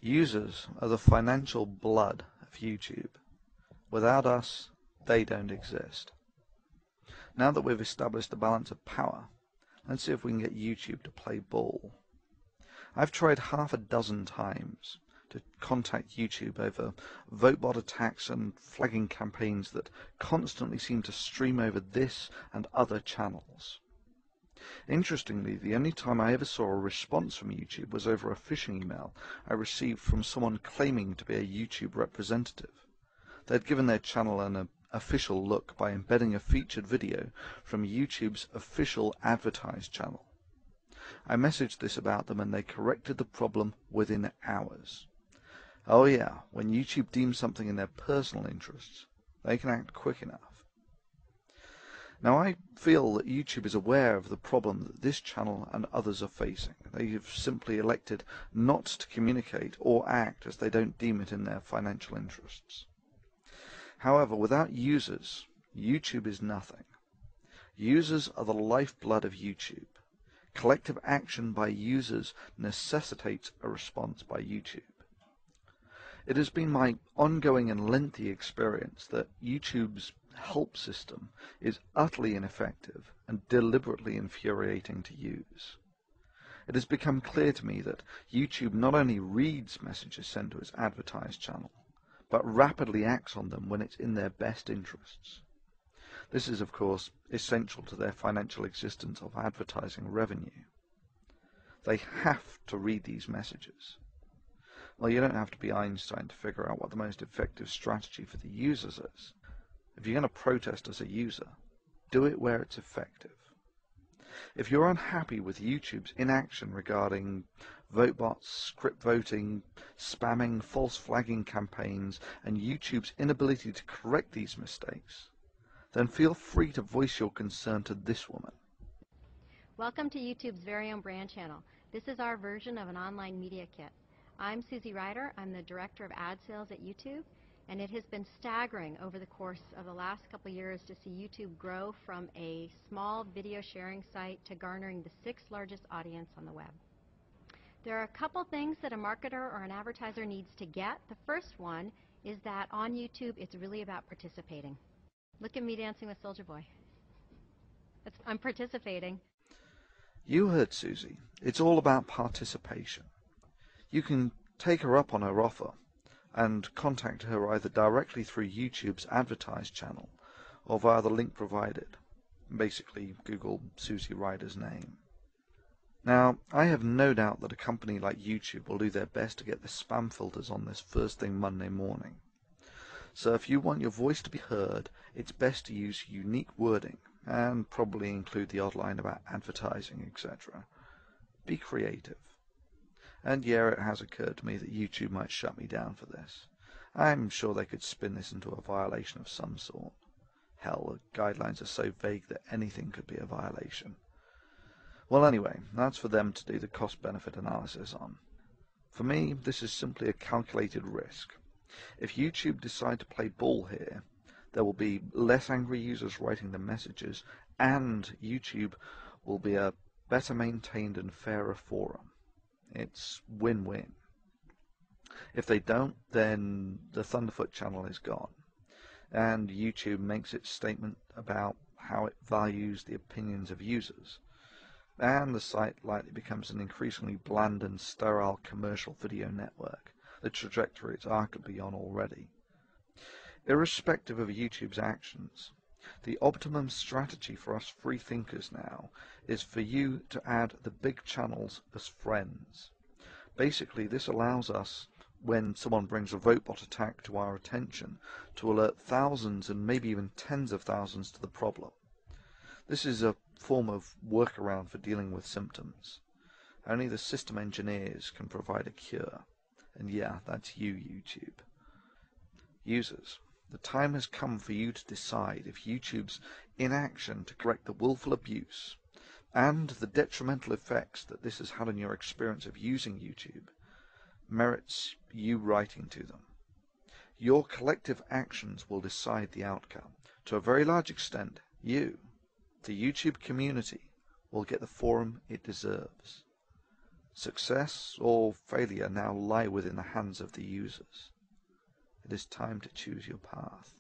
Users are the financial blood of YouTube. Without us, they don't exist. Now that we've established the balance of power, let's see if we can get YouTube to play ball. I've tried half a dozen times to contact YouTube over vote-bot attacks and flagging campaigns that constantly seem to stream over this and other channels. Interestingly, the only time I ever saw a response from YouTube was over a phishing email I received from someone claiming to be a YouTube representative. They'd given their channel an official look by embedding a featured video from YouTube's official advertised channel. I messaged this about them and they corrected the problem within hours. Oh yeah, when YouTube deems something in their personal interests, they can act quick enough. Now I feel that YouTube is aware of the problem that this channel and others are facing. They have simply elected not to communicate or act as they don't deem it in their financial interests. However, without users, YouTube is nothing. Users are the lifeblood of YouTube. Collective action by users necessitates a response by YouTube. It has been my ongoing and lengthy experience that YouTube's help system is utterly ineffective and deliberately infuriating to use. It has become clear to me that YouTube not only reads messages sent to its advertised channel, but rapidly acts on them when it's in their best interests. This is, of course, essential to their financial existence of advertising revenue. They have to read these messages. Well, you don't have to be Einstein to figure out what the most effective strategy for the users is. If you're going to protest as a user, do it where it's effective. If you're unhappy with YouTube's inaction regarding vote bots, script voting, spamming, false flagging campaigns, and YouTube's inability to correct these mistakes, then feel free to voice your concern to this woman. Welcome to YouTube's very own brand channel. This is our version of an online media kit. I'm Susie Ryder. I'm the Director of Ad Sales at YouTube, and it has been staggering over the course of the last couple of years to see YouTube grow from a small video sharing site to garnering the 6th largest audience on the web. There are a couple things that a marketer or an advertiser needs to get. The first one is that on YouTube it's really about participating. Look at me dancing with Soulja Boy. I'm participating. You heard Susie. It's all about participation. You can take her up on her offer and contact her either directly through YouTube's advertised channel or via the link provided. Basically, Google Susie Ryder's name. Now, I have no doubt that a company like YouTube will do their best to get the spam filters on this first thing Monday morning. So if you want your voice to be heard, it's best to use unique wording and probably include the odd line about advertising, etc. Be creative. And yeah, it has occurred to me that YouTube might shut me down for this. I'm sure they could spin this into a violation of some sort. Hell, the guidelines are so vague that anything could be a violation. Well anyway, that's for them to do the cost-benefit analysis on. For me, this is simply a calculated risk. If YouTube decide to play ball here, there will be less angry users writing the messages, and YouTube will be a better maintained and fairer forum. It's win-win. If they don't, then the Thunderfoot channel is gone, and YouTube makes its statement about how it values the opinions of users, and the site likely becomes an increasingly bland and sterile commercial video network, the trajectory it's arguably on already. Irrespective of YouTube's actions, the optimum strategy for us free thinkers now is for you to add the big channels as friends. Basically, this allows us, when someone brings a vote-bot attack to our attention, to alert thousands and maybe even tens of thousands to the problem. This is a form of workaround for dealing with symptoms. Only the system engineers can provide a cure. And yeah, that's you, YouTube. Users, the time has come for you to decide if YouTube's inaction to correct the willful abuse and the detrimental effects that this has had on your experience of using YouTube merits you writing to them. Your collective actions will decide the outcome. To a very large extent, you, the YouTube community, will get the forum it deserves. Success or failure now lie within the hands of the users. It is time to choose your path.